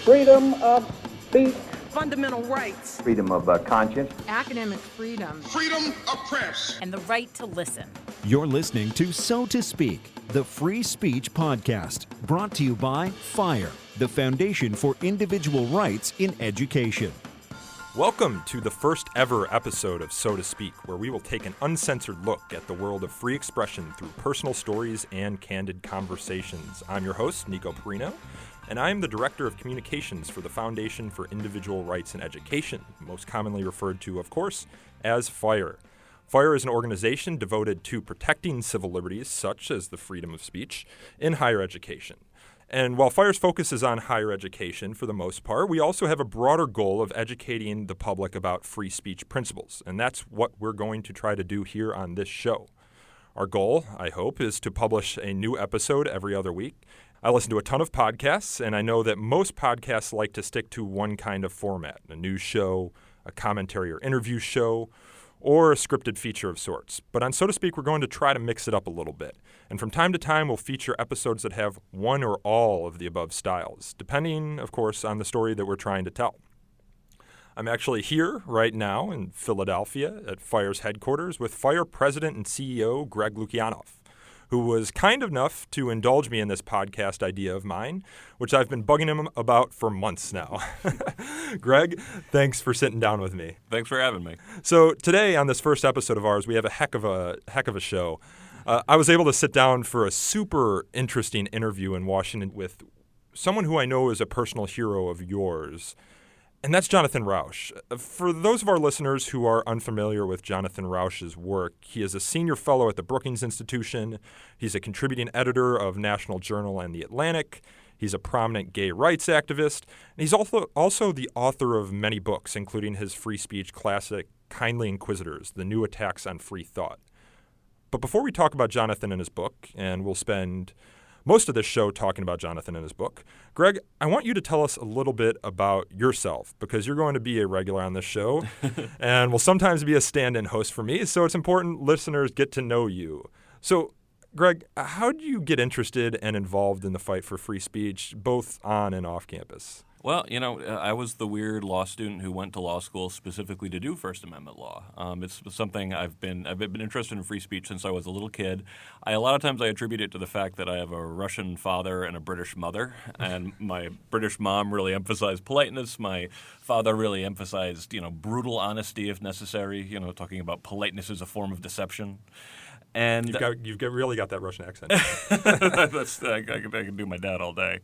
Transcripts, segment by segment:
freedom of speech, fundamental rights, freedom of conscience, academic freedom, freedom of press, and the right to listen. You're listening to So to Speak, the free speech podcast, brought to you by FIRE, the Foundation for Individual Rights in Education. Welcome to the first ever episode of So to Speak, where we will take an uncensored look at the world of free expression through personal stories and candid conversations. I'm your host, Nico Perrino, and I am the Director of Communications for the Foundation for Individual Rights in Education, most commonly referred to, of course, as FIRE. FIRE is an organization devoted to protecting civil liberties, such as the freedom of speech, in higher education. And while FIRE's focus is on higher education for the most part, we also have a broader goal of educating the public about free speech principles. And that's what we're going to try to do here on this show. Our goal, I hope, is to publish a new episode every other week. I listen to a ton of podcasts, and I know that most podcasts like to stick to one kind of format, a news show, a commentary or interview show, or a scripted feature of sorts. But on So to Speak, we're going to try to mix it up a little bit. And from time to time, we'll feature episodes that have one or all of the above styles, depending, of course, on the story that we're trying to tell. I'm actually here right now in Philadelphia at FIRE's headquarters with FIRE President and CEO Greg Lukianoff, who was kind enough to indulge me in this podcast idea of mine, which I've been bugging him about for months now. Greg, thanks for sitting down with me. Thanks for having me. So today on this first episode of ours, we have a heck of a show. I was able to sit down for a super interesting interview in Washington with someone who I know is a personal hero of yours, and that's Jonathan Rauch. For those of our listeners who are unfamiliar with Jonathan Rauch's work, he is a senior fellow at the Brookings Institution. He's a contributing editor of National Journal and The Atlantic. He's a prominent gay rights activist. And he's also the author of many books, including his free speech classic, Kindly Inquisitors, The New Attacks on Free Thought. But before we talk about Jonathan and his book, and we'll spend most of this show talking about Jonathan and his book, Greg, I want you to tell us a little bit about yourself, because you're going to be a regular on this show and will sometimes be a stand-in host for me, so it's important listeners get to know you. So, Greg, how did you get interested and involved in the fight for free speech, both on and off campus? Well, I was the weird law student who went to law school specifically to do First Amendment law. It's something I've been interested in free speech since I was a little kid. A lot of times I attribute it to the fact that I have a Russian father and a British mother, and my British mom really emphasized politeness. My father really emphasized, brutal honesty if necessary. Talking about politeness as a form of deception. And you've really got that Russian accent. I can do my dad all day.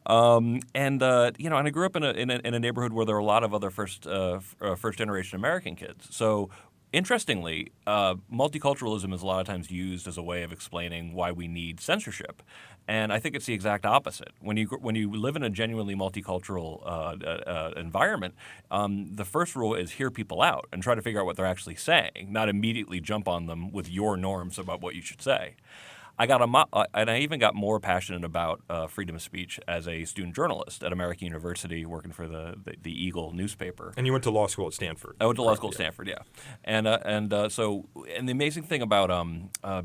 And I grew up in a neighborhood where there were a lot of other first generation American kids. So interestingly, multiculturalism is a lot of times used as a way of explaining why we need censorship. And I think it's the exact opposite. When you live in a genuinely multicultural environment, the first rule is hear people out and try to figure out what they're actually saying, not immediately jump on them with your norms about what you should say. I even got more passionate about freedom of speech as a student journalist at American University, working for the Eagle newspaper. And you went to law school at Stanford. I went to law school at Stanford, yeah. And the amazing thing about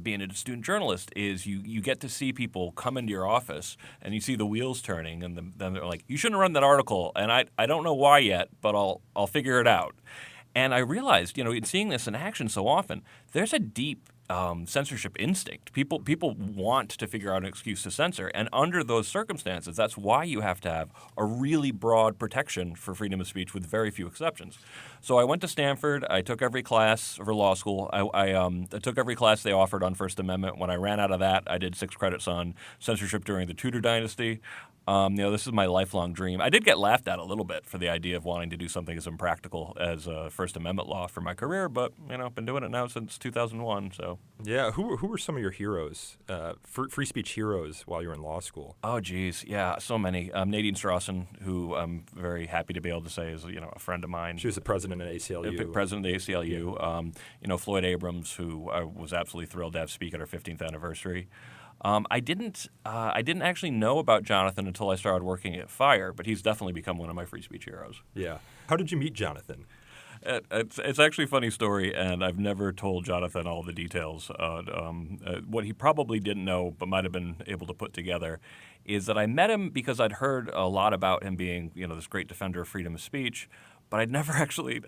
being a student journalist is you get to see people come into your office and you see the wheels turning, and then they're like, "You shouldn't run that article," and I don't know why yet, but I'll figure it out. And I realized, in seeing this in action so often, there's a deep censorship instinct. People want to figure out an excuse to censor, and under those circumstances, that's why you have to have a really broad protection for freedom of speech with very few exceptions. So I went to Stanford. I took every class for law school. I took every class they offered on First Amendment. When I ran out of that, I did 6 credits on censorship during the Tudor dynasty. This is my lifelong dream. I did get laughed at a little bit for the idea of wanting to do something as impractical as First Amendment law for my career, but I've been doing it now since 2001. So yeah, who were some of your heroes, free speech heroes, while you were in law school? Oh, geez, yeah, so many. Nadine Strawson, who I'm very happy to be able to say is a friend of mine. She was the president at ACLU. President of the ACLU. Yeah. Floyd Abrams, who I was absolutely thrilled to have speak at our 15th anniversary. I didn't actually know about Jonathan until I started working at FIRE, but he's definitely become one of my free speech heroes. Yeah. How did you meet Jonathan? It's actually a funny story, and I've never told Jonathan all the details. What he probably didn't know, but might have been able to put together, is that I met him because I'd heard a lot about him being, this great defender of freedom of speech, but I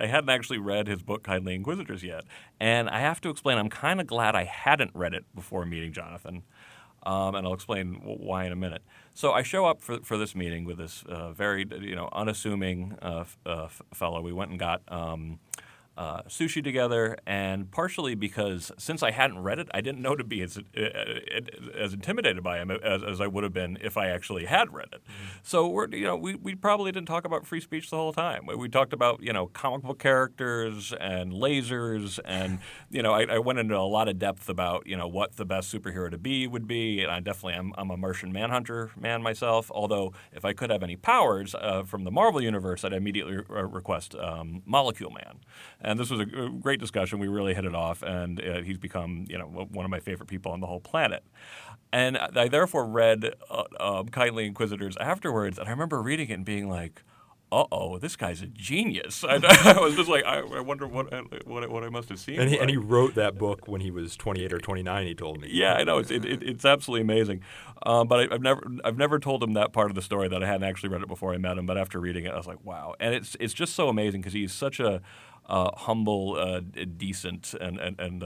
hadn't actually read his book, Kindly Inquisitors, yet. And I have to explain, I'm kind of glad I hadn't read it before meeting Jonathan. And I'll explain why in a minute. So I show up for this meeting with this very unassuming fellow. We went and got sushi together, and partially because since I hadn't read it, I didn't know to be as intimidated by him as I would have been if I actually had read it. So we probably didn't talk about free speech the whole time. We talked about comic book characters and lasers, and I went into a lot of depth about what the best superhero to be would be. And I'm a Martian Manhunter man myself. Although if I could have any powers from the Marvel universe, I'd immediately request Molecule Man. And this was a great discussion. We really hit it off, and he's become, one of my favorite people on the whole planet. And I therefore read Kindly Inquisitors afterwards, and I remember reading it and being like, "Uh-oh, this guy's a genius." I was just like, I wonder what I must have seen. And he wrote that book when he was 28 or 29. He told me. Yeah, I know it's absolutely amazing. But I've never told him that part of the story that I hadn't actually read it before I met him. But after reading it, I was like, wow. And it's just so amazing because he's such a humble, decent, and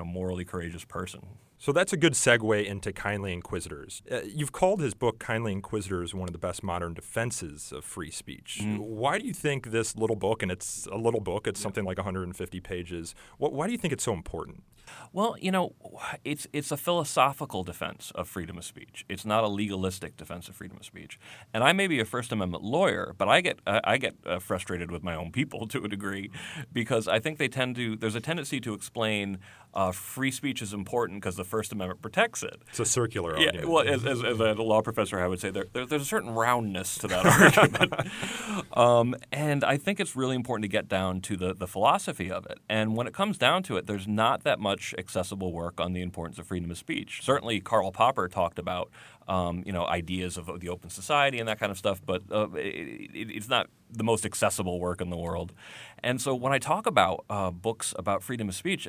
morally courageous person. So that's a good segue into Kindly Inquisitors. You've called his book Kindly Inquisitors one of the best modern defenses of free speech. Why do you think this little book, and it's a little book, it's something like 150 pages, why do you think it's so important? Well, it's a philosophical defense of freedom of speech. It's not a legalistic defense of freedom of speech. And I may be a First Amendment lawyer, but I get frustrated with my own people to a degree because I think there's a tendency to explain free speech is important because the First Amendment protects it. It's a circular argument. Yeah, well, as a law professor, I would say there's a certain roundness to that argument. And I think it's really important to get down to the philosophy of it. And when it comes down to it, there's not that much accessible work on the importance of freedom of speech. Certainly, Karl Popper talked about ideas of the open society and that kind of stuff, but it's not the most accessible work in the world. And so when I talk about books about freedom of speech,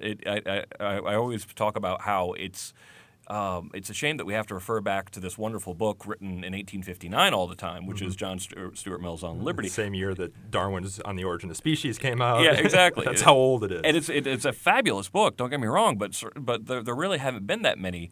I always talk about how it's a shame that we have to refer back to this wonderful book written in 1859 all the time, which is John Stuart Mill's On Liberty. Same year that Darwin's On the Origin of Species came out. Yeah, exactly. That's how old it is. And it's a fabulous book. Don't get me wrong, but there really haven't been that many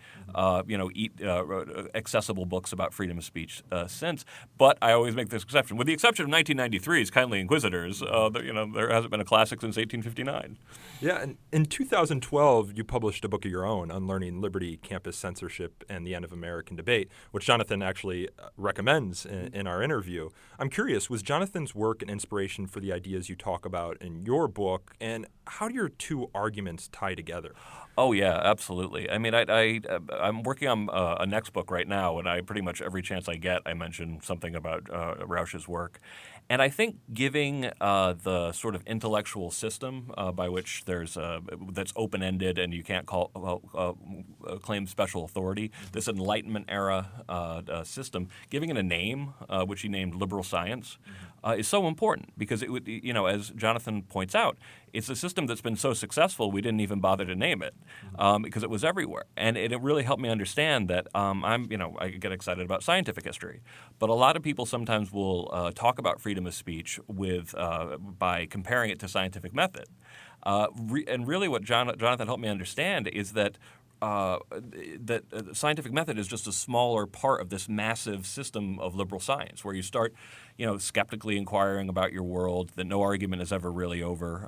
accessible books about freedom of speech since. But I always make this exception, with the exception of 1993's Kindly Inquisitors. There hasn't been a classic since 1859. Yeah, and in 2012, you published a book of your own, Unlearning Liberty, Campus Censorship, and the End of American Debate, which Jonathan actually recommends in our interview. I'm curious, was Jonathan's work an inspiration for the ideas you talk about in your book, and how do your two arguments tie together? Oh, yeah, absolutely. I mean, I'm working on a next book right now, and pretty much every chance I get, I mention something about Rauch's work. And I think giving the sort of intellectual system by which that's open-ended and you can't claim special authority, this Enlightenment era system, giving it a name, which he named liberal science, is so important because it would, as Jonathan points out, it's a system that's been so successful we didn't even bother to name it because it was everywhere, and it really helped me understand that I get excited about scientific history, but a lot of people sometimes will talk about freedom of speech by comparing it to scientific method, and really what Jonathan helped me understand is that scientific method is just a smaller part of this massive system of liberal science, where you start, skeptically inquiring about your world, that no argument is ever really over.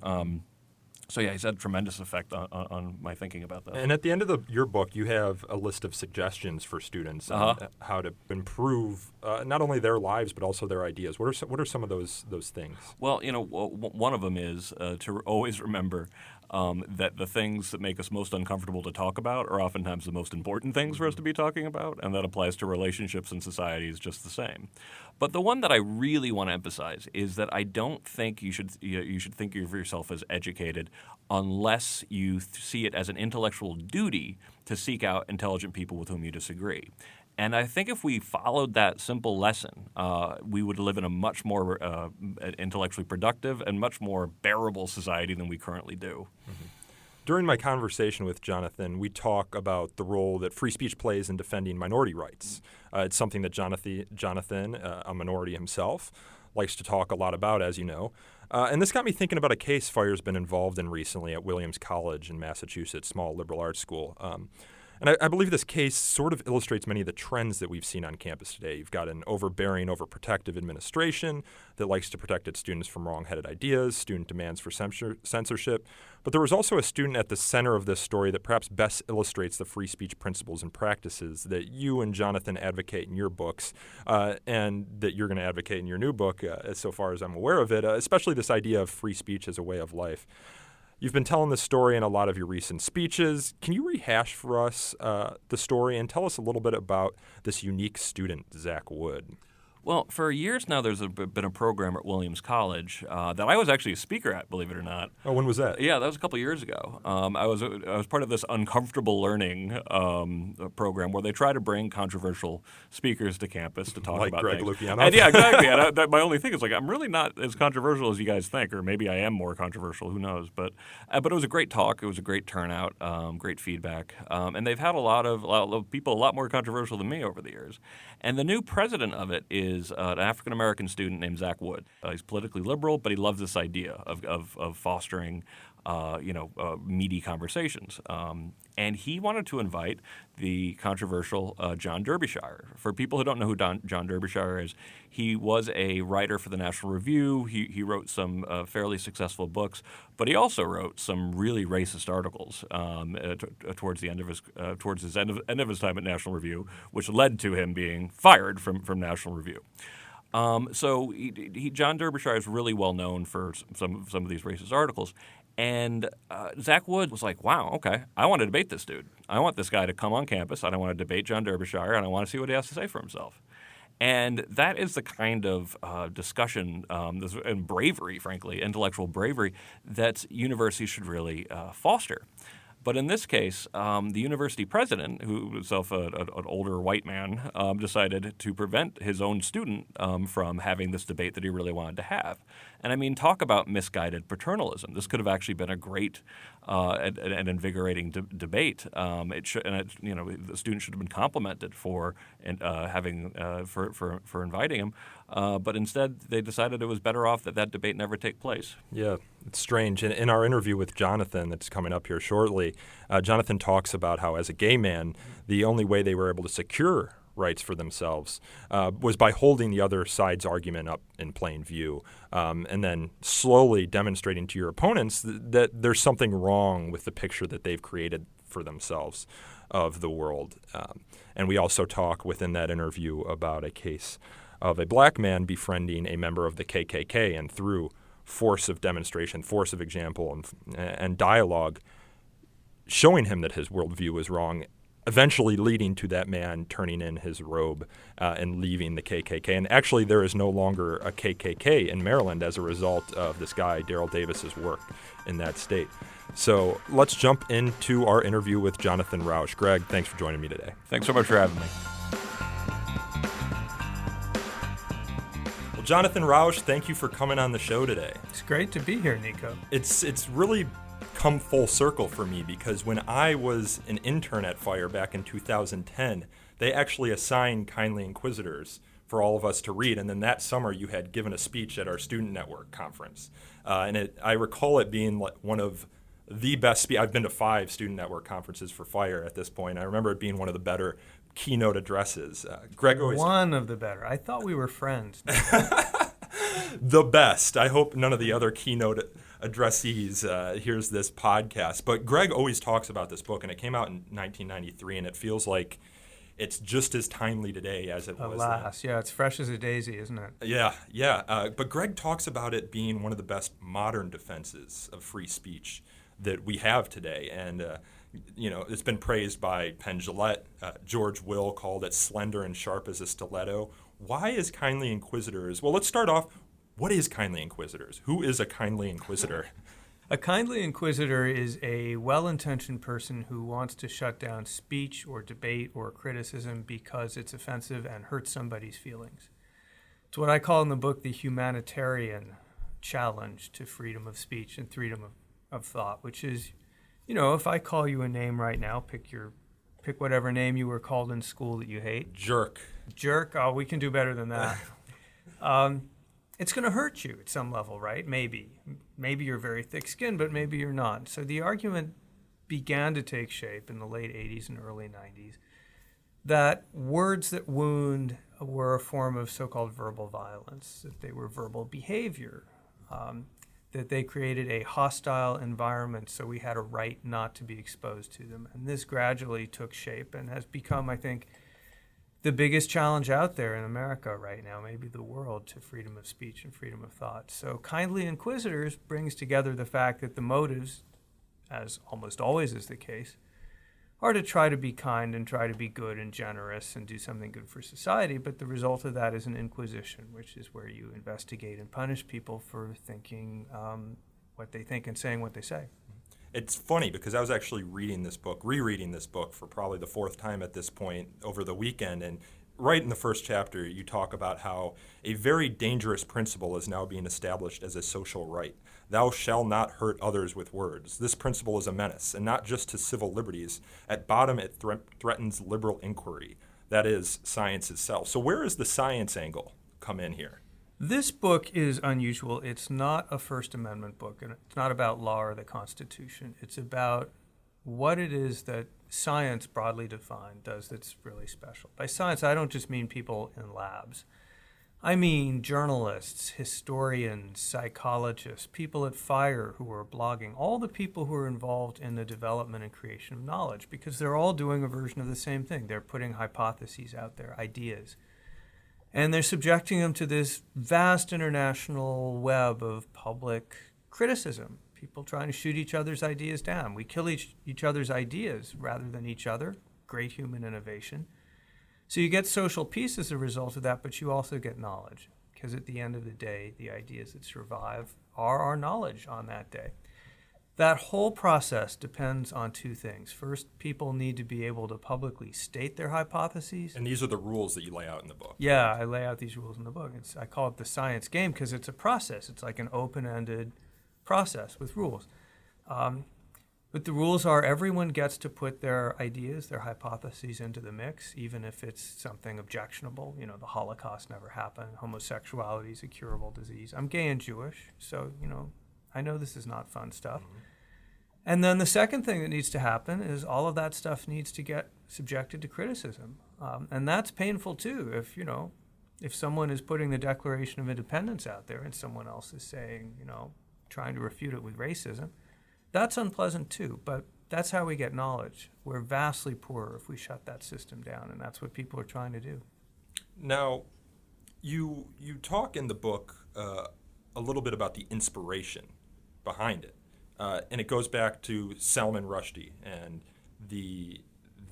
So yeah, he's had a tremendous effect on my thinking about that. And at the end of your book, you have a list of suggestions for students on how to improve not only their lives but also their ideas. What are some of those things? Well, one of them is to always remember that the things that make us most uncomfortable to talk about are oftentimes the most important things for us to be talking about, and that applies to relationships and societies just the same. But the one that I really want to emphasize is that I don't think you should think of yourself as educated unless you see it as an intellectual duty to seek out intelligent people with whom you disagree. And I think if we followed that simple lesson, we would live in a much more intellectually productive and much more bearable society than we currently do. Mm-hmm. During my conversation with Jonathan, we talk about the role that free speech plays in defending minority rights. It's something that Jonathan, a minority himself, likes to talk a lot about, as you know. And this got me thinking about a case Fire's been involved in recently at Williams College in Massachusetts, small liberal arts school. And I believe this case sort of illustrates many of the trends that we've seen on campus today. You've got an overbearing, overprotective administration that likes to protect its students from wrong-headed ideas, student demands for censorship. But there was also a student at the center of this story that perhaps best illustrates the free speech principles and practices that you and Jonathan advocate in your books and that you're going to advocate in your new book, so far as I'm aware of it, especially this idea of free speech as a way of life. You've been telling this story in a lot of your recent speeches. Can you rehash for us the story and tell us a little bit about this unique student, Zach Wood? Well, for years now, there's been a program at Williams College that I was actually a speaker at, believe it or not. Oh, when was that? Yeah, that was a couple years ago. I was part of this uncomfortable learning program where they try to bring controversial speakers to campus to talk about Greg things. Lukianoff. And yeah, exactly. And my only thing is I'm really not as controversial as you guys think, or maybe I am more controversial. Who knows? But it was a great talk. It was a great turnout, great feedback, and they've had a lot of people a lot more controversial than me over the years. And the new president of it is an African-American student named Zach Wood. He's politically liberal, but he loves this idea of fostering meaty conversations. And he wanted to invite the controversial John Derbyshire. For people who don't know who John Derbyshire is, he was a writer for the National Review. He wrote some fairly successful books, but he also wrote some really racist articles towards the end of his end of his time at National Review, which led to him being fired from National Review. So John Derbyshire is really well known for some of these racist articles. And Zach Wood was like, wow, okay, I want to debate this dude. I want this guy to come on campus, and I want to debate John Derbyshire, and I want to see what he has to say for himself. And that is the kind of discussion and bravery, frankly, intellectual bravery, that universities should really foster. But in this case, the university president, who was himself an older white man, decided to prevent his own student from having this debate that he really wanted to have. And I mean, talk about misguided paternalism. This could have actually been a great and invigorating debate. The student should have been complimented for for inviting him. But instead, they decided it was better off that debate never take place. Yeah, it's strange. In our interview with Jonathan that's coming up here shortly, Jonathan talks about how as a gay man, the only way they were able to secure rights for themselves was by holding the other side's argument up in plain view and then slowly demonstrating to your opponents that there's something wrong with the picture that they've created for themselves of the world. And we also talk within that interview about a case of a black man befriending a member of the KKK, and through force of demonstration, force of example, and dialogue, showing him that his worldview was wrong, eventually leading to that man turning in his robe and leaving the KKK. And actually, there is no longer a KKK in Maryland as a result of this guy, Daryl Davis's work in that state. So let's jump into our interview with Jonathan Rauch. Greg, thanks for joining me today. Thanks so much for having me. Well, Jonathan Rauch, thank you for coming on the show today. It's great to be here, Nico. It's really come full circle for me, because when I was an intern at Fire back in 2010, they actually assigned Kindly Inquisitors for all of us to read. And then that summer, you had given a speech at our Student Network conference. I recall it being one of the best I've been to 5 Student Network conferences for Fire at this point. I remember it being one of the better keynote addresses. Greg always... One of the better. I thought we were friends. The best. I hope none of the other keynote addressees hears this podcast. But Greg always talks about this book, and it came out in 1993, and it feels like it's just as timely today as it was Alas, then. Yeah, it's fresh as a daisy, isn't it? Yeah. But Greg talks about it being one of the best modern defenses of free speech that we have today. And, it's been praised by Penn Jillette. George Will called it slender and sharp as a stiletto. Why is Kindly Inquisitors? Well, let's start off. What is Kindly Inquisitors? Who is a Kindly Inquisitor? A kindly inquisitor is a well-intentioned person who wants to shut down speech or debate or criticism because it's offensive and hurts somebody's feelings. It's what I call in the book the humanitarian challenge to freedom of speech and freedom of thought, which is, if I call you a name right now, pick whatever name you were called in school that you hate. Jerk. Jerk? Oh, we can do better than that. It's going to hurt you at some level, right? Maybe. Maybe you're very thick-skinned, but maybe you're not. So the argument began to take shape in the late 80s and early 90s that words that wound were a form of so-called verbal violence, that they were verbal behavior, that they created a hostile environment, so we had a right not to be exposed to them. And this gradually took shape and has become, I think, the biggest challenge out there in America right now, maybe the world, to freedom of speech and freedom of thought. So Kindly Inquisitors brings together the fact that the motives, as almost always is the case, are to try to be kind and try to be good and generous and do something good for society, but the result of that is an inquisition, which is where you investigate and punish people for thinking what they think and saying what they say. It's funny because I was actually rereading this book for probably the fourth time at this point over the weekend, and right in the first chapter you talk about how a very dangerous principle is now being established as a social right. Thou shalt not hurt others with words. This principle is a menace, and not just to civil liberties. At bottom, it threatens liberal inquiry, that is, science itself. So where does the science angle come in here? This book is unusual. It's not a First Amendment book, and it's not about law or the Constitution. It's about what it is that science, broadly defined, does that's really special. By science, I don't just mean people in labs. I mean journalists, historians, psychologists, people at FIRE who are blogging, all the people who are involved in the development and creation of knowledge, because they're all doing a version of the same thing. They're putting hypotheses out there, ideas. And they're subjecting them to this vast international web of public criticism, people trying to shoot each other's ideas down. We kill each other's ideas rather than each other. Great human innovation. So you get social peace as a result of that, but you also get knowledge, because at the end of the day, the ideas that survive are our knowledge on that day. That whole process depends on two things. First, people need to be able to publicly state their hypotheses. And these are the rules that you lay out in the book. Yeah, I lay out these rules in the book. I call it the science game because it's a process. It's like an open-ended process with rules. But the rules are everyone gets to put their ideas, their hypotheses into the mix, even if it's something objectionable. The Holocaust never happened. Homosexuality is a curable disease. I'm gay and Jewish, so, I know this is not fun stuff. Mm-hmm. And then the second thing that needs to happen is all of that stuff needs to get subjected to criticism. And that's painful too. If someone is putting the Declaration of Independence out there and someone else is saying, trying to refute it with racism, that's unpleasant too. But that's how we get knowledge. We're vastly poorer if we shut that system down, and that's what people are trying to do. Now, you talk in the book a little bit about the inspiration behind it. And it goes back to Salman Rushdie and the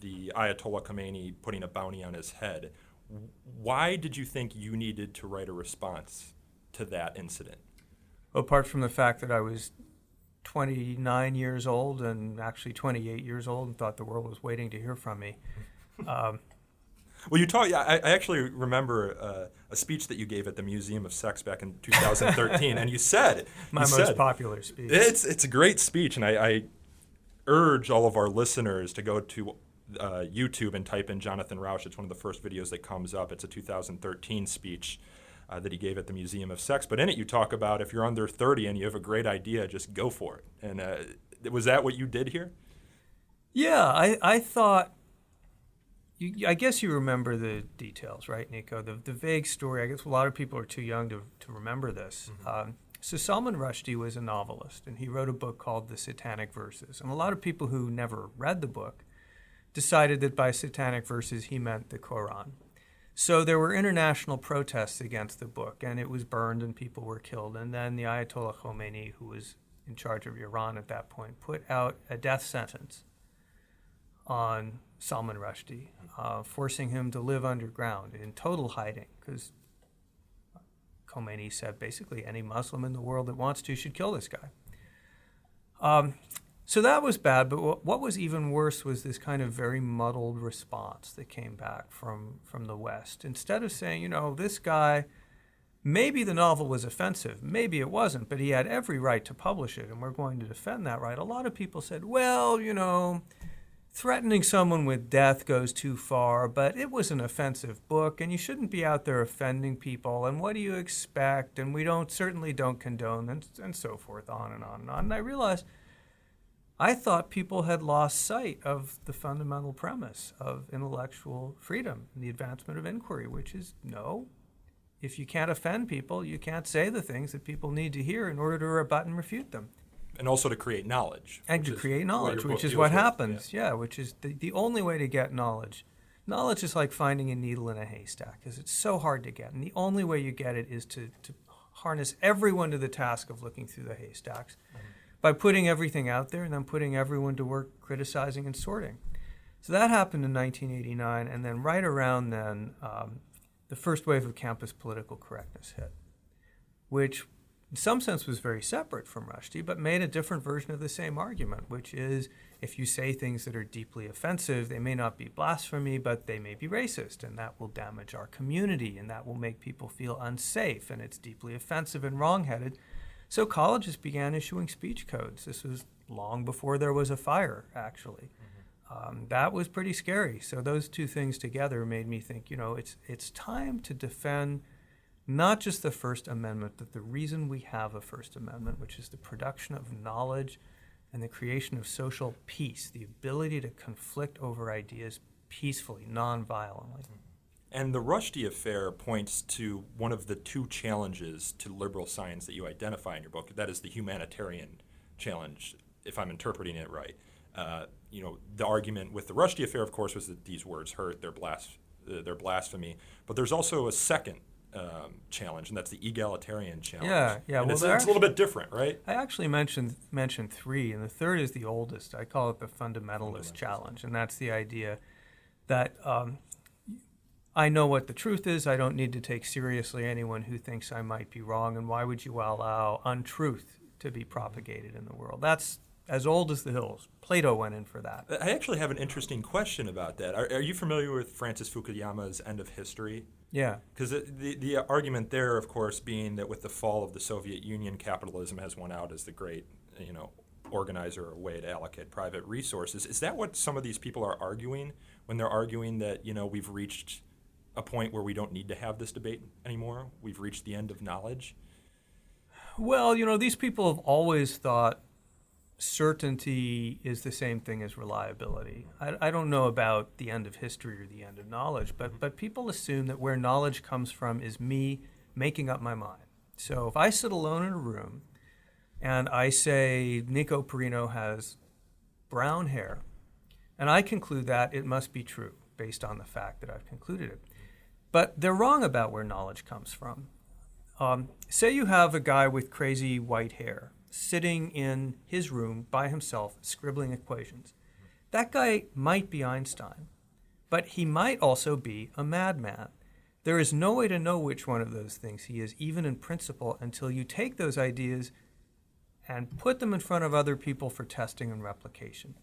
Ayatollah Kameny putting a bounty on his head. Why did you think you needed to write a response to that incident? Apart from the fact that I was 29 years old and actually 28 years old and thought the world was waiting to hear from me. Well, you talk. I actually remember a speech that you gave at the Museum of Sex back in 2013, and you said most popular speech. It's a great speech, and I urge all of our listeners to go to YouTube and type in Jonathan Rauch. It's one of the first videos that comes up. It's a 2013 speech that he gave at the Museum of Sex. But in it, you talk about if you're under 30 and you have a great idea, just go for it. And was that what you did here? Yeah, I thought. I guess you remember the details, right, Nico? The vague story. I guess a lot of people are too young to remember this. Mm-hmm. So Salman Rushdie was a novelist, and he wrote a book called The Satanic Verses. And a lot of people who never read the book decided that by satanic verses he meant the Quran. So there were international protests against the book, and it was burned and people were killed. And then the Ayatollah Khomeini, who was in charge of Iran at that point, put out a death sentence on Salman Rushdie, forcing him to live underground in total hiding, because Khomeini said basically any Muslim in the world that wants to should kill this guy. So that was bad, but what was even worse was this kind of very muddled response that came back from the West. Instead of saying, this guy, maybe the novel was offensive, maybe it wasn't, but he had every right to publish it, and we're going to defend that right. A lot of people said, well, threatening someone with death goes too far, but it was an offensive book, and you shouldn't be out there offending people, and what do you expect, and we certainly don't condone, and so forth, on and on and on. And I realized I thought people had lost sight of the fundamental premise of intellectual freedom and the advancement of inquiry, which is no. If you can't offend people, you can't say the things that people need to hear in order to rebut and refute them. And also to create knowledge. And to create knowledge, which is what happens, which is the only way to get knowledge. Knowledge is like finding a needle in a haystack, because it's so hard to get. And the only way you get it is to harness everyone to the task of looking through the haystacks. Mm-hmm. By putting everything out there and then putting everyone to work criticizing and sorting. So that happened in 1989, and then right around then, the first wave of campus political correctness hit, which in some sense was very separate from Rushdie, but made a different version of the same argument, which is if you say things that are deeply offensive, they may not be blasphemy, but they may be racist, and that will damage our community, and that will make people feel unsafe, and it's deeply offensive and wrongheaded. So colleges began issuing speech codes. This was long before there was a fire, actually. Mm-hmm. That was pretty scary. So those two things together made me think, it's time to defend not just the First Amendment, but the reason we have a First Amendment, which is the production of knowledge and the creation of social peace, the ability to conflict over ideas peacefully, non-violently. Mm-hmm. And the Rushdie affair points to one of the two challenges to liberal science that you identify in your book. That is the humanitarian challenge, if I'm interpreting it right. The argument with the Rushdie affair, of course, was that these words hurt, they're blasphemy. But there's also a second challenge, and that's the egalitarian challenge. Yeah. And it's a little bit different, right? I actually mentioned three, and the third is the oldest. I call it the fundamentalist challenge, and that's the idea that I know what the truth is. I don't need to take seriously anyone who thinks I might be wrong, and why would you allow untruth to be propagated in the world? That's as old as the hills. Plato went in for that. I actually have an interesting question about that. Are you familiar with Francis Fukuyama's End of History? Yeah. Because the argument there, of course, being that with the fall of the Soviet Union, capitalism has won out as the great, organizer or way to allocate private resources. Is that what some of these people are arguing when they're arguing that, we've reached a point where we don't need to have this debate anymore? We've reached the end of knowledge? Well, these people have always thought certainty is the same thing as reliability. I don't know about the end of history or the end of knowledge, but people assume that where knowledge comes from is me making up my mind. So if I sit alone in a room and I say Nico Perrino has brown hair, and I conclude that it must be true based on the fact that I've concluded it. But they're wrong about where knowledge comes from. Say you have a guy with crazy white hair sitting in his room by himself scribbling equations. That guy might be Einstein, but he might also be a madman. There is no way to know which one of those things he is, even in principle, until you take those ideas and put them in front of other people for testing and replication.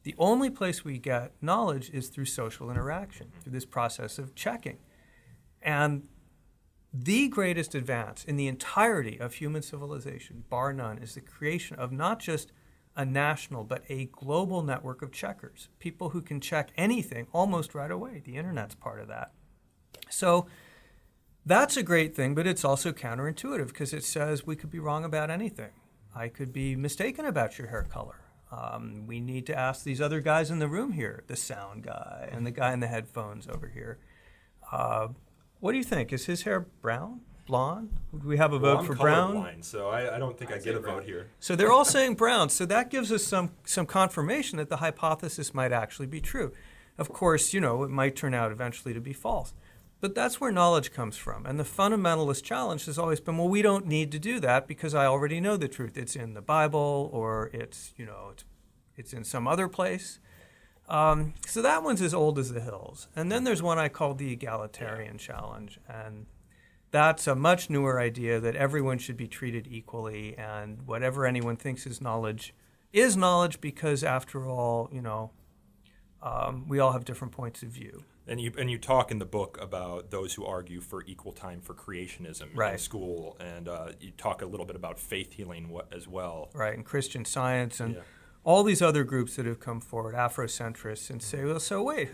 The only place we get knowledge is through social interaction, through this process of checking. And the greatest advance in the entirety of human civilization, bar none, is the creation of not just a national but a global network of checkers, people who can check anything almost right away. The internet's part of that. So that's a great thing, but it's also counterintuitive because it says we could be wrong about anything. I could be mistaken about your hair color. We need to ask these other guys in the room here, the sound guy and the guy in the headphones over here. What do you think? Is his hair brown, blonde? Would we have a vote for brown? I'm colorblind, so I don't think I get a vote here. So they're all saying brown. So that gives us some confirmation that the hypothesis might actually be true. Of course, it might turn out eventually to be false. But that's where knowledge comes from. And the fundamentalist challenge has always been, well, we don't need to do that because I already know the truth. It's in the Bible or it's in some other place. So that one's as old as the hills. And then there's one I call the egalitarian challenge. And that's a much newer idea that everyone should be treated equally and whatever anyone thinks is knowledge is knowledge because, after all, we all have different points of view. And you talk in the book about those who argue for equal time for creationism in school, and you talk a little bit about faith healing as well. Right, and Christian Science and all these other groups that have come forward, Afrocentrists, and say, well, so wait,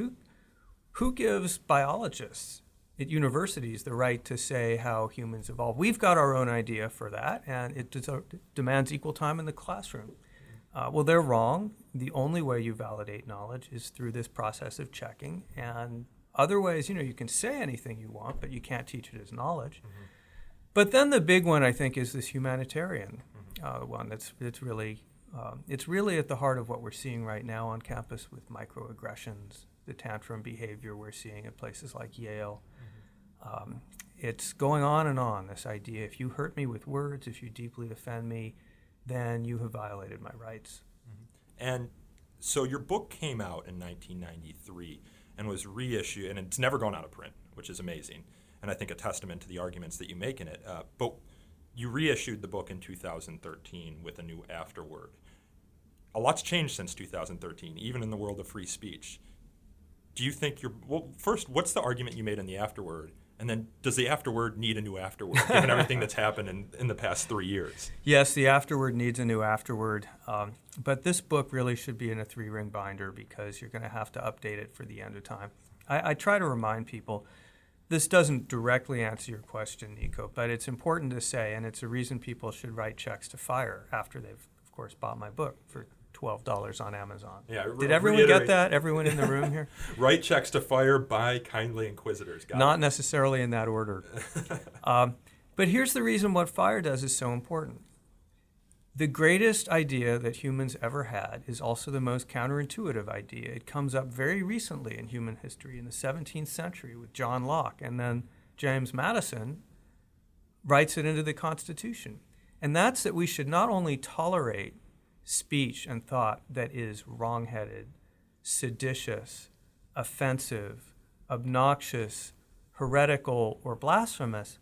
who gives biologists at universities the right to say how humans evolve? We've got our own idea for that, and it demands equal time in the classroom. Well, they're wrong. The only way you validate knowledge is through this process of checking. And other ways, you can say anything you want, but you can't teach it as knowledge. Mm-hmm. But then the big one, I think, is this humanitarian one that's really it's really at the heart of what we're seeing right now on campus with microaggressions, the tantrum behavior we're seeing at places like Yale. Mm-hmm. It's going on, this idea, if you hurt me with words, if you deeply offend me, then you have violated my rights. Mm-hmm. And so your book came out in 1993 and was reissued, and it's never gone out of print, which is amazing, and I think a testament to the arguments that you make in it. But you reissued the book in 2013 with a new afterword. A lot's changed since 2013, even in the world of free speech. Do you think first, what's the argument you made in the afterword? And then does the afterword need a new afterword, given everything that's happened in the past 3 years? Yes, the afterword needs a new afterword. But this book really should be in a 3-ring binder because you're going to have to update it for the end of time. I try to remind people, this doesn't directly answer your question, Nico, but it's important to say, and it's a reason people should write checks to FIRE after they've, of course, bought my book for $12 on Amazon. Yeah, did everyone get that? Everyone in the room here? Write checks to FIRE by kindly Inquisitors. Not necessarily in that order. But here's the reason what FIRE does is so important. The greatest idea that humans ever had is also the most counterintuitive idea. It comes up very recently in human history, in the 17th century with John Locke, and then James Madison writes it into the Constitution. And that's that we should not only tolerate speech and thought that is wrong-headed, seditious, offensive, obnoxious, heretical, or blasphemous,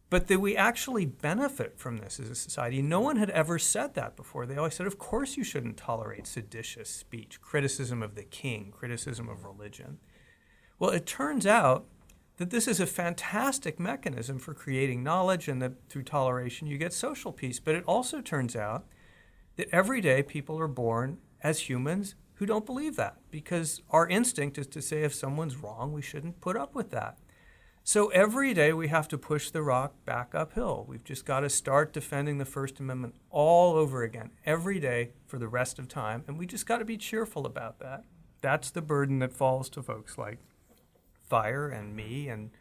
but that we actually benefit from this as a society. No one had ever said that before. They always said, of course you shouldn't tolerate seditious speech, criticism of the king, criticism of religion. Well, it turns out that this is a fantastic mechanism for creating knowledge, and that through toleration you get social peace. But it also turns out that every day people are born as humans who don't believe that, because our instinct is to say if someone's wrong, we shouldn't put up with that. So every day we have to push the rock back uphill. We've just got to start defending the First Amendment all over again, every day for the rest of time, and we just got to be cheerful about that. That's the burden that falls to folks like FIRE and me, and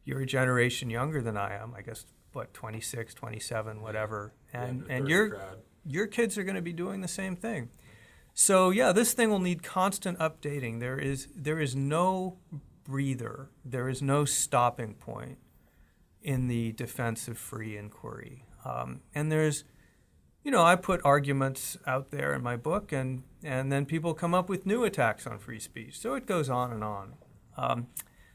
you're a generation younger than I am, I guess, 26, 27, whatever, and your kids are going to be doing the same thing. So yeah, this thing will need constant updating. There is no breather. There is no stopping point in the defense of free inquiry. And there's, I put arguments out there in my book, and then people come up with new attacks on free speech. So it goes on and on.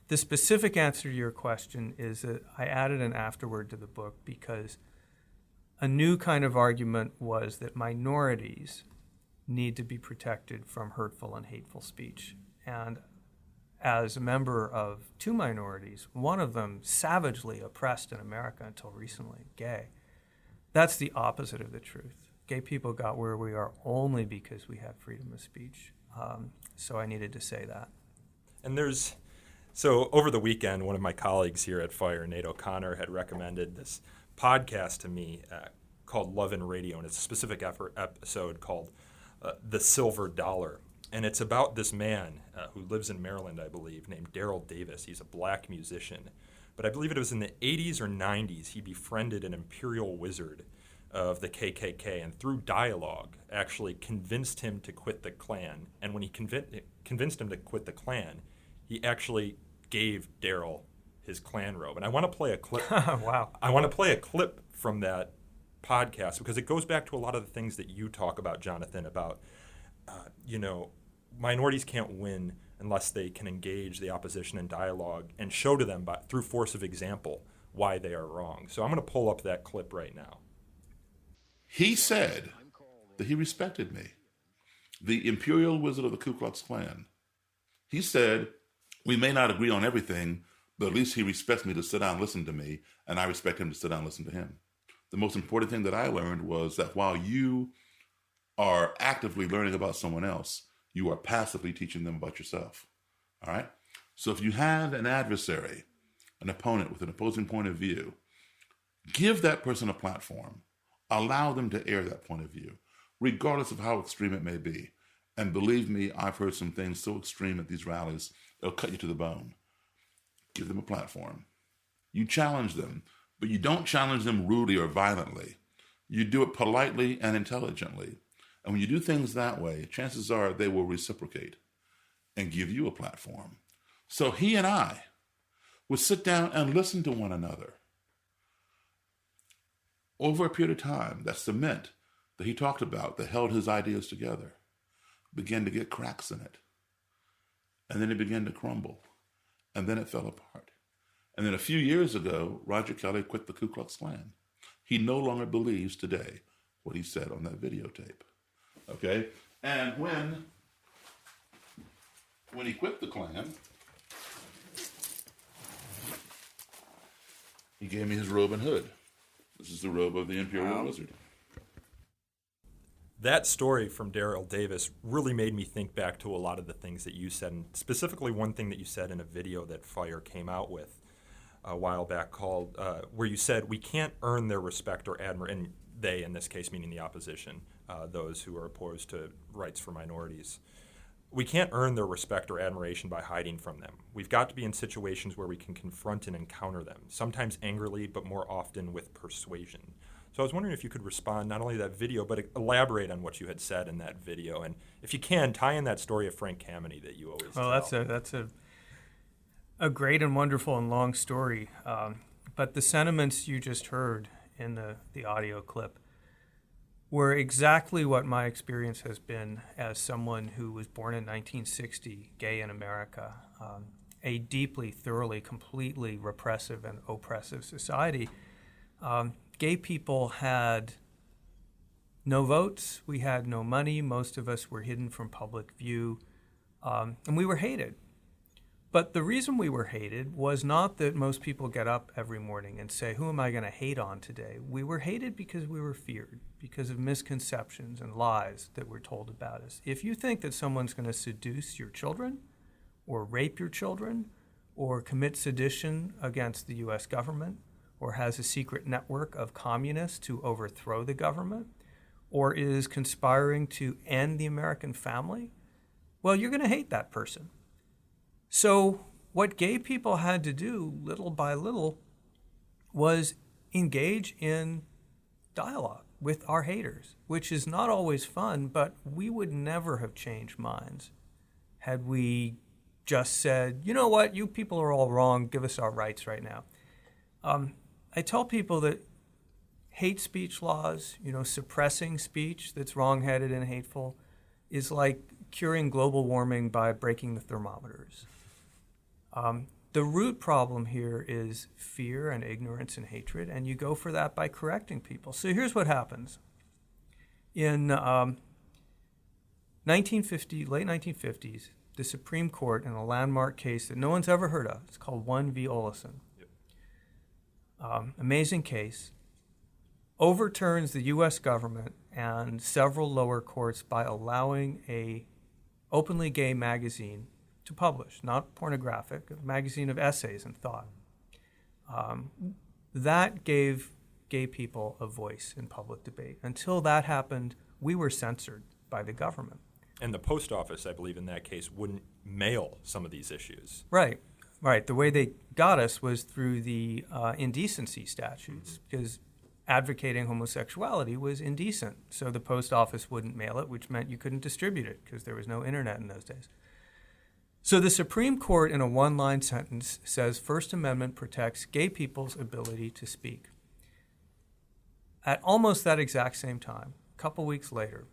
The specific answer to your question is that I added an afterword to the book because a new kind of argument was that minorities need to be protected from hurtful and hateful speech. And as a member of 2 minorities, one of them savagely oppressed in America until recently, gay, that's the opposite of the truth. Gay people got where we are only because we had freedom of speech. So I needed to say that. And so over the weekend, one of my colleagues here at FIRE, Nate O'Connor, had recommended this podcast to me called Love and Radio, and it's a specific episode called The Silver Dollar. And it's about this man who lives in Maryland, I believe, named Daryl Davis. He's a black musician. But I believe it was in the 80s or 90s he befriended an imperial wizard of the KKK, and through dialogue actually convinced him to quit the Klan. And when he convinced him to quit the Klan, he actually gave Daryl his Klan robe. And I want to play a clip. Wow. I want to play a clip from that podcast because it goes back to a lot of the things that you talk about, Jonathan, about, minorities can't win unless they can engage the opposition in dialogue and show to them through force of example why they are wrong. So I'm going to pull up that clip right now. He said that he respected me. The imperial wizard of the Ku Klux Klan. He said, we may not agree on everything, but at least he respects me to sit down and listen to me, and I respect him to sit down and listen to him. The most important thing that I learned was that while you are actively learning about someone else, you are passively teaching them about yourself. All right? So if you have an adversary, an opponent with an opposing point of view, give that person a platform. Allow them to air that point of view, regardless of how extreme it may be. And believe me, I've heard some things so extreme at these rallies, it'll cut you to the bone. Give them a platform. You challenge them, but you don't challenge them rudely or violently. You do it politely and intelligently. And when you do things that way, chances are they will reciprocate and give you a platform. So he and I would sit down and listen to one another. Over a period of time, that cement that he talked about that held his ideas together began to get cracks in it. And then it began to crumble. And then it fell apart. And then a few years ago, Roger Kelly quit the Ku Klux Klan. He no longer believes today what he said on that videotape. Okay? And when he quit the Klan, he gave me his robe and hood. This is the robe of the Imperial Wizard. That story from Daryl Davis really made me think back to a lot of the things that you said, and specifically one thing that you said in a video that Fire came out with a while back called, where you said, we can't earn their respect or admiration, and they, in this case, meaning the opposition, those who are opposed to rights for minorities. We can't earn their respect or admiration by hiding from them. We've got to be in situations where we can confront and encounter them, sometimes angrily, but more often with persuasion. So I was wondering if you could respond not only to that video, but elaborate on what you had said in that video. And if you can, tie in that story of Frank Kameny that you always tell. Well, that's a great and wonderful and long story. But the sentiments you just heard in the audio clip were exactly what my experience has been as someone who was born in 1960, gay in America, a deeply, thoroughly, completely repressive and oppressive society. Gay people had no votes, we had no money, most of us were hidden from public view, and we were hated. But the reason we were hated was not that most people get up every morning and say, who am I going to hate on today? We were hated because we were feared, because of misconceptions and lies that were told about us. If you think that someone's going to seduce your children or rape your children or commit sedition against the U.S. government or has a secret network of communists to overthrow the government or is conspiring to end the American family, well, you're going to hate that person. So what gay people had to do, little by little, was engage in dialogue with our haters, which is not always fun, but we would never have changed minds had we just said, you know what, you people are all wrong, give us our rights right now. I tell people that hate speech laws, suppressing speech that's wrong-headed and hateful, is like curing global warming by breaking the thermometers. The root problem here is fear and ignorance and hatred, and you go for that by correcting people. So here's what happens. In late 1950s, the Supreme Court, in a landmark case that no one's ever heard of, it's called 1 v. Olison, amazing case, overturns the U.S. government and several lower courts by allowing a openly gay magazine to publish, not pornographic, a magazine of essays and thought. That gave gay people a voice in public debate. Until that happened, we were censored by the government. And the post office, I believe, in that case, wouldn't mail some of these issues. Right. The way they got us was through the indecency statutes, because advocating homosexuality was indecent. So the post office wouldn't mail it, which meant you couldn't distribute it because there was no internet in those days. So the Supreme Court, in a one-line sentence, says First Amendment protects gay people's ability to speak. At almost that exact same time, a couple weeks later,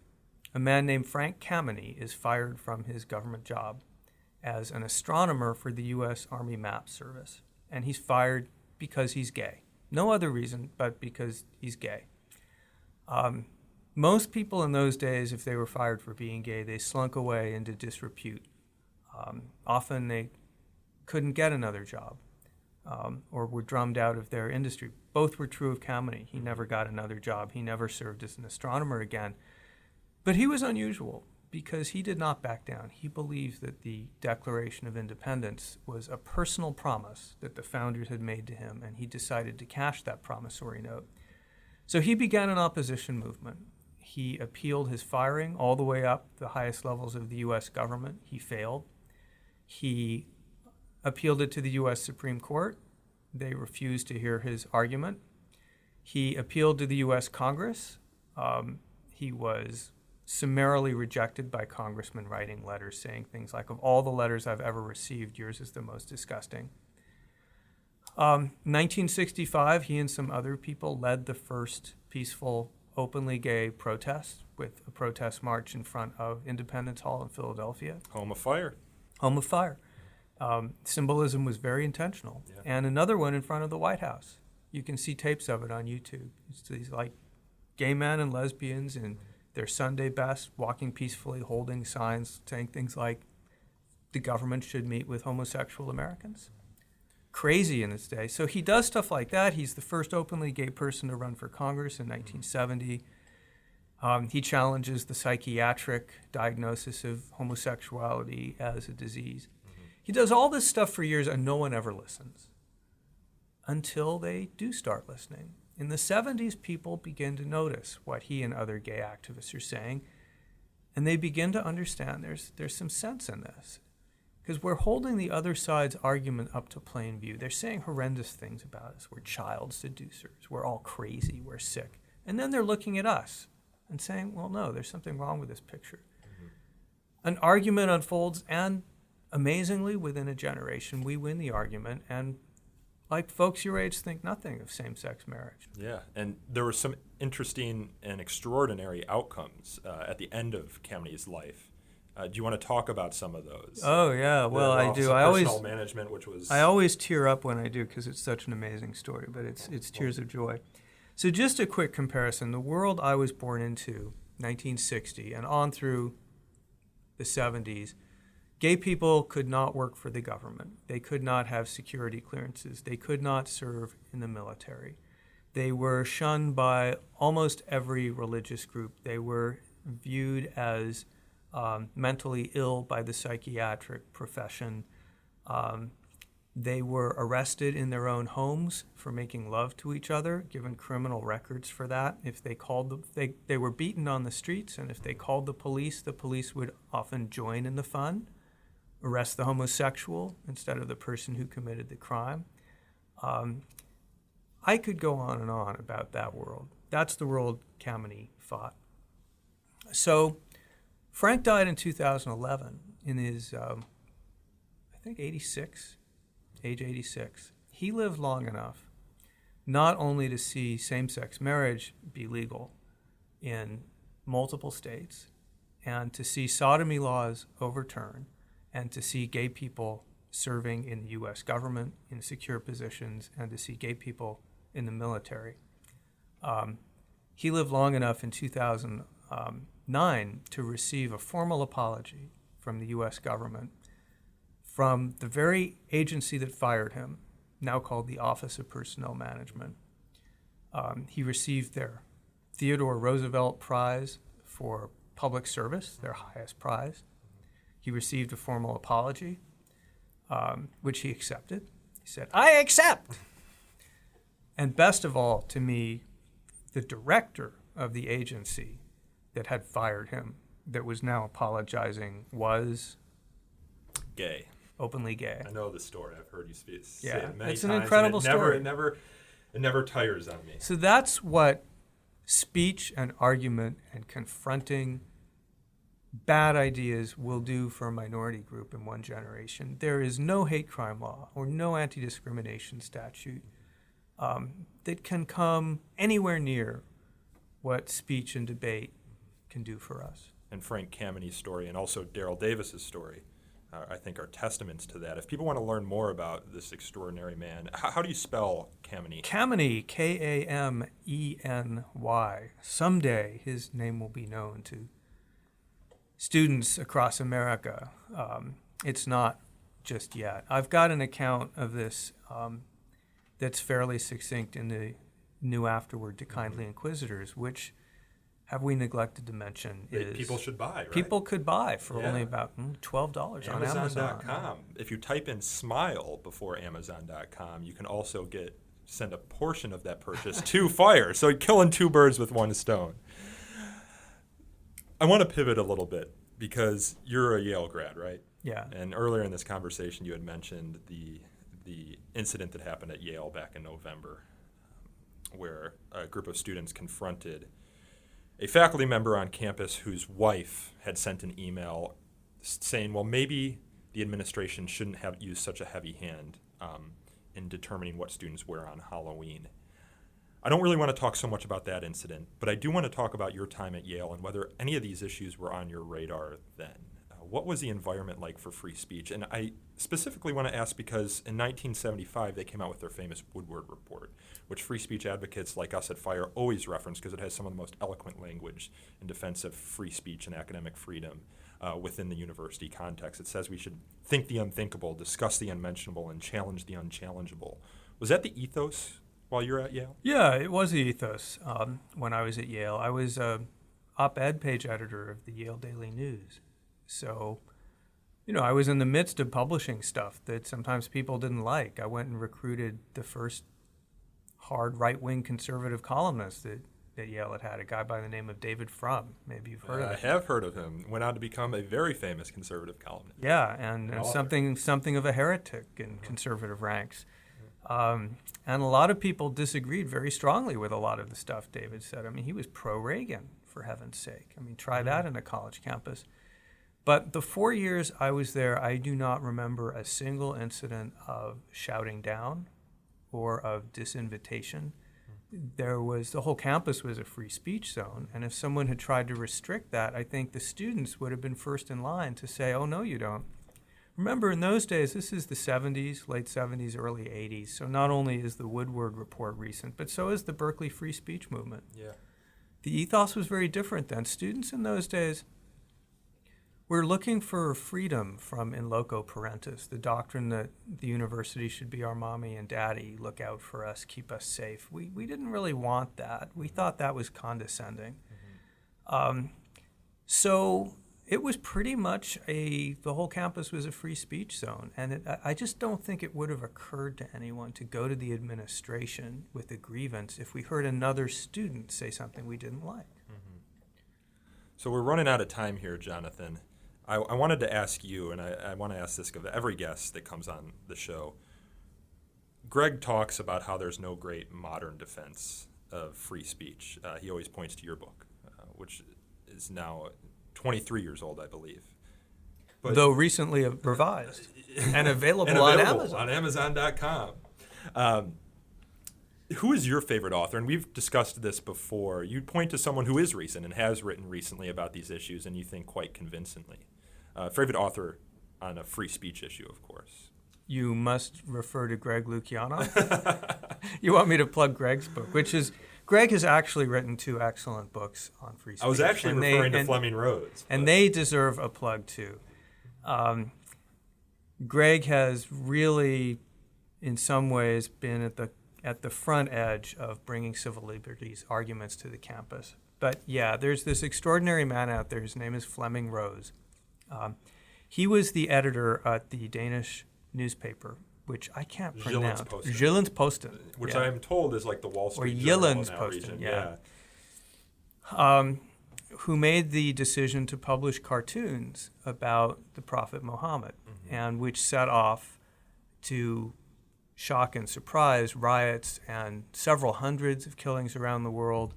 a man named Frank Kameny is fired from his government job as an astronomer for the U.S. Army Map Service. And he's fired because he's gay. No other reason, but because he's gay. Most people in those days, if they were fired for being gay, they slunk away into disrepute. Often they couldn't get another job or were drummed out of their industry. Both were true of Kameny. He never got another job. He never served as an astronomer again. But he was unusual because he did not back down. He believed that the Declaration of Independence was a personal promise that the founders had made to him, and he decided to cash that promissory note. So he began an opposition movement. He appealed his firing all the way up the highest levels of the U.S. government. He failed. He appealed it to the U.S. Supreme Court. They refused to hear his argument. He appealed to the U.S. Congress. He was summarily rejected by congressmen writing letters saying things like, of all the letters I've ever received, yours is the most disgusting. 1965, he and some other people led the first peaceful, openly gay protest with a protest march in front of Independence Hall in Philadelphia. Home of Fire. Home of Fire. Symbolism was very intentional. Yeah. And another one in front of the White House. You can see tapes of it on YouTube. It's these like gay men and lesbians in their Sunday best, walking peacefully, holding signs, saying things like, the government should meet with homosexual Americans. Crazy in its day. So he does stuff like that. He's the first openly gay person to run for Congress in 1970. He challenges the psychiatric diagnosis of homosexuality as a disease. He does all this stuff for years and no one ever listens until they do start listening. In the 70s, people begin to notice what he and other gay activists are saying, and they begin to understand there's some sense in this. Because we're holding the other side's argument up to plain view. They're saying horrendous things about us. We're child seducers. We're all crazy. We're sick. And then they're looking at us and saying, well, no, there's something wrong with this picture. An argument unfolds, and amazingly, within a generation, we win the argument, and like folks your age think nothing of same-sex marriage. Yeah, and there were some interesting and extraordinary outcomes at the end of Kameny's life. Do you want to talk about some of those? Oh yeah, well I do. Personal management, which was I always tear up when I do because it's such an amazing story, but it's tears of joy. So just a quick comparison: the world I was born into, 1960, and on through the 70s. Gay people could not work for the government. They could not have security clearances. They could not serve in the military. They were shunned by almost every religious group. They were viewed as mentally ill by the psychiatric profession. They were arrested in their own homes for making love to each other, given criminal records for that. If they called they were beaten on the streets, and if they called the police would often join in the fun, arrest the homosexual instead of the person who committed the crime. I could go on and on about that world. That's the world Kameny fought. So Frank died in 2011 in his, I think, age 86. He lived long enough not only to see same-sex marriage be legal in multiple states and to see sodomy laws overturned, and to see gay people serving in the U.S. government in secure positions, and to see gay people in the military. He lived long enough in 2009 to receive a formal apology from the U.S. government from the very agency that fired him, now called the Office of Personnel Management. He received their Theodore Roosevelt Prize for public service, their highest prize. He received a formal apology, which he accepted. He said, I accept! And best of all, to me, the director of the agency that had fired him, that was now apologizing, was gay. Openly gay. I know the story. I've heard you say it many it's times. An incredible story. It never tires on me. So that's what speech and argument and confronting bad ideas will do for a minority group in one generation. There is no hate crime law or no anti-discrimination statute that can come anywhere near what speech and debate can do for us. And Frank Kameny's story, and also Daryl Davis's story, I think, are testaments to that. If people want to learn more about this extraordinary man, how do you spell Kameny? Kameny, K-A-M-E-N-Y. Someday his name will be known to students across America. It's not just yet. I've got an account of this that's fairly succinct in the new afterword to Kindly Inquisitors, which, have we neglected to mention, is people should buy, right? People could buy for only about $12 on Amazon. Amazon.com. If you type in smile before Amazon.com, you can also send a portion of that purchase to Fire. So you're killing two birds with one stone. I want to pivot a little bit because you're a Yale grad, right? Yeah. And earlier in this conversation, you had mentioned the incident that happened at Yale back in November, where a group of students confronted a faculty member on campus whose wife had sent an email saying, well, maybe the administration shouldn't have used such a heavy hand in determining what students wear on Halloween. I don't really want to talk so much about that incident, but I do want to talk about your time at Yale and whether any of these issues were on your radar then. What was the environment like for free speech? And I specifically want to ask because in 1975, they came out with their famous Woodward Report, which free speech advocates like us at FIRE always reference because it has some of the most eloquent language in defense of free speech and academic freedom within the university context. It says we should think the unthinkable, discuss the unmentionable, and challenge the unchallengeable. Was that the ethos while you were at Yale? Yeah, it was the ethos when I was at Yale. I was an op-ed page editor of the Yale Daily News. So, I was in the midst of publishing stuff that sometimes people didn't like. I went and recruited the first hard right-wing conservative columnist that Yale had, a guy by the name of David Frum. Maybe you've heard of him. I have heard of him. Went on to become a very famous conservative columnist. Yeah, and something of a heretic in conservative ranks. And a lot of people disagreed very strongly with a lot of the stuff David said. I mean, he was pro-Reagan, for heaven's sake. I mean, try that in a college campus. But the 4 years I was there, I do not remember a single incident of shouting down or of disinvitation. The whole campus was a free speech zone, and if someone had tried to restrict that, I think the students would have been first in line to say, oh, no, you don't. Remember, in those days, this is the 70s, late 70s, early 80s, so not only is the Woodward Report recent, but so is the Berkeley free speech movement. Yeah. The ethos was very different then. Students in those days were looking for freedom from in loco parentis, the doctrine that the university should be our mommy and daddy, look out for us, keep us safe. We didn't really want that. We thought that was condescending. So it was pretty much the whole campus was a free speech zone. And I just don't think it would have occurred to anyone to go to the administration with a grievance if we heard another student say something we didn't like. So we're running out of time here, Jonathan. I wanted to ask you, and I want to ask this of every guest that comes on the show. Greg talks about how there's no great modern defense of free speech. He always points to your book, which is now 23 years old, I believe. But though recently revised and available on Amazon. On Amazon.com. Who is your favorite author? And we've discussed this before. You point to someone who is recent and has written recently about these issues, and you think quite convincingly. Favorite author on a free speech issue, of course. You must refer to Greg Lukianoff. You want me to plug Greg's book, Greg has actually written 2 excellent books on free speech. I was actually referring to Flemming Rose. And they deserve a plug, too. Greg has really, in some ways, been at the front edge of bringing civil liberties arguments to the campus. But yeah, there's this extraordinary man out there. His name is Flemming Rose. He was the editor at the Danish newspaper, which I can't pronounce. Jyllands-Posten. Which I am told is like the Wall Street or Journal in that Jyllands-Posten, region. Yeah. Who made the decision to publish cartoons about the Prophet Muhammad, and which set off to shock and surprise riots and several hundreds of killings around the world,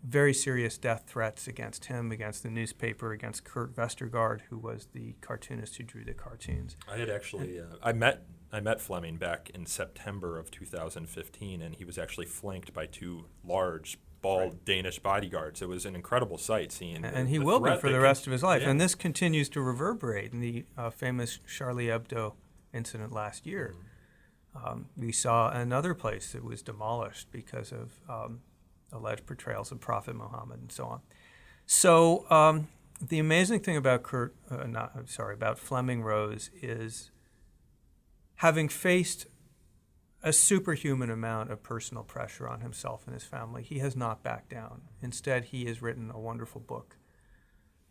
very serious death threats against him, against the newspaper, against Kurt Vestergaard, who was the cartoonist who drew the cartoons. I had actually I met Flemming back in September of 2015, and he was actually flanked by 2 large bald Danish bodyguards. It was an incredible sight seeing. And he will be for the rest of his life. Yeah. And this continues to reverberate in the famous Charlie Hebdo incident last year. We saw another place that was demolished because of alleged portrayals of Prophet Muhammad and so on. So the amazing thing about about Flemming Rose is having faced a superhuman amount of personal pressure on himself and his family, he has not backed down. Instead, he has written a wonderful book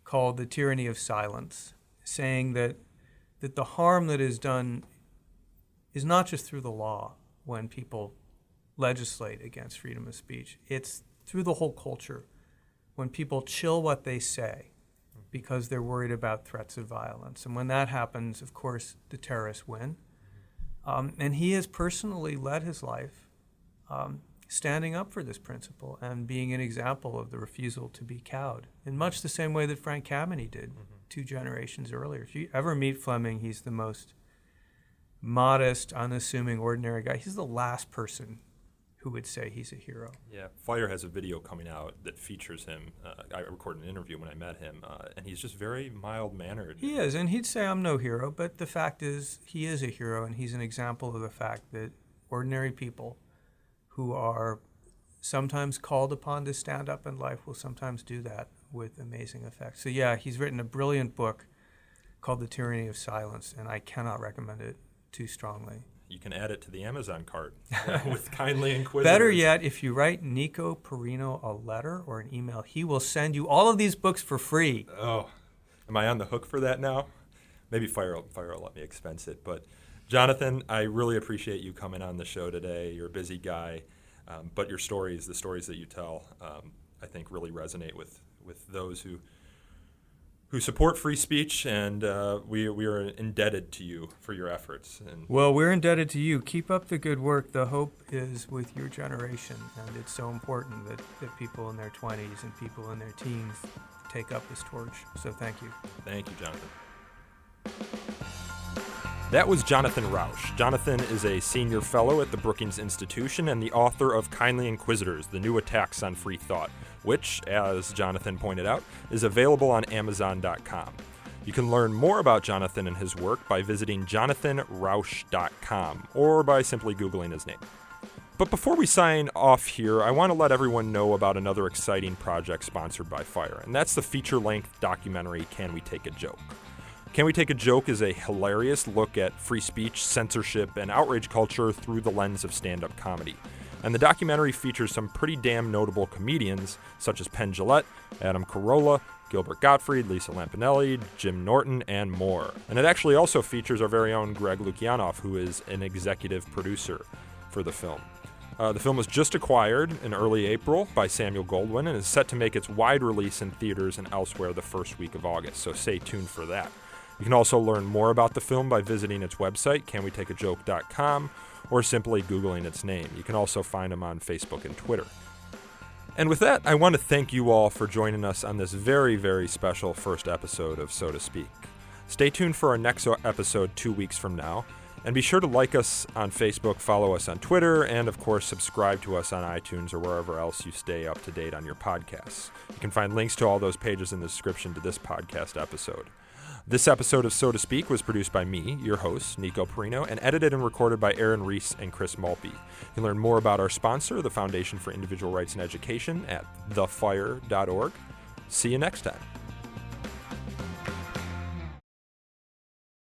called The Tyranny of Silence, saying that the harm that is done is not just through the law when people legislate against freedom of speech. It's through the whole culture when people chill what they say because they're worried about threats of violence. And when that happens, of course, the terrorists win. And he has personally led his life standing up for this principle and being an example of the refusal to be cowed, in much the same way that Frank Kameny did 2 generations earlier. If you ever meet Flemming, he's the most modest, unassuming, ordinary guy. He's the last person who would say he's a hero. Yeah, Fire has a video coming out that features him. I recorded an interview when I met him, and he's just very mild-mannered. He is, and he'd say, I'm no hero, but the fact is he is a hero, and he's an example of the fact that ordinary people who are sometimes called upon to stand up in life will sometimes do that with amazing effect. So yeah, he's written a brilliant book called The Tyranny of Silence, and I cannot recommend it too strongly. You can add it to the Amazon cart with kindly Inquisitors. Better yet, if you write Nico Perrino a letter or an email, he will send you all of these books for free. Oh, am I on the hook for that now? Maybe Fire will let me expense it. But Jonathan, I really appreciate you coming on the show today. You're a busy guy, but your stories, the stories that you tell, I think really resonate with those who support free speech, and we are indebted to you for your efforts. And well, we're indebted to you. Keep up the good work. The hope is with your generation, and it's so important that people in their 20s and people in their teens take up this torch. So thank you. Thank you, Jonathan. That was Jonathan Rauch. Jonathan is a senior fellow at the Brookings Institution and the author of Kindly Inquisitors, The New Attacks on Free Thought, which, as Jonathan pointed out, is available on Amazon.com. You can learn more about Jonathan and his work by visiting jonathanrauch.com or by simply Googling his name. But before we sign off here, I want to let everyone know about another exciting project sponsored by Fire, and that's the feature-length documentary, Can We Take a Joke? Can We Take a Joke is a hilarious look at free speech, censorship, and outrage culture through the lens of stand-up comedy. And the documentary features some pretty damn notable comedians, such as Penn Jillette, Adam Carolla, Gilbert Gottfried, Lisa Lampanelli, Jim Norton, and more. And it actually also features our very own Greg Lukianoff, who is an executive producer for the film. The film was just acquired in early April by Samuel Goldwyn and is set to make its wide release in theaters and elsewhere the first week of August, so stay tuned for that. You can also learn more about the film by visiting its website, canwetakeajoke.com, or simply Googling its name. You can also find them on Facebook and Twitter. And with that, I want to thank you all for joining us on this very, very special first episode of So to Speak. Stay tuned for our next episode 2 weeks from now, and be sure to like us on Facebook, follow us on Twitter, and of course subscribe to us on iTunes or wherever else you stay up to date on your podcasts. You can find links to all those pages in the description to this podcast episode. This episode of So to Speak was produced by me, your host, Nico Perrino, and edited and recorded by Aaron Reese and Chris Malpe. You can learn more about our sponsor, the Foundation for Individual Rights and Education, at thefire.org. See you next time.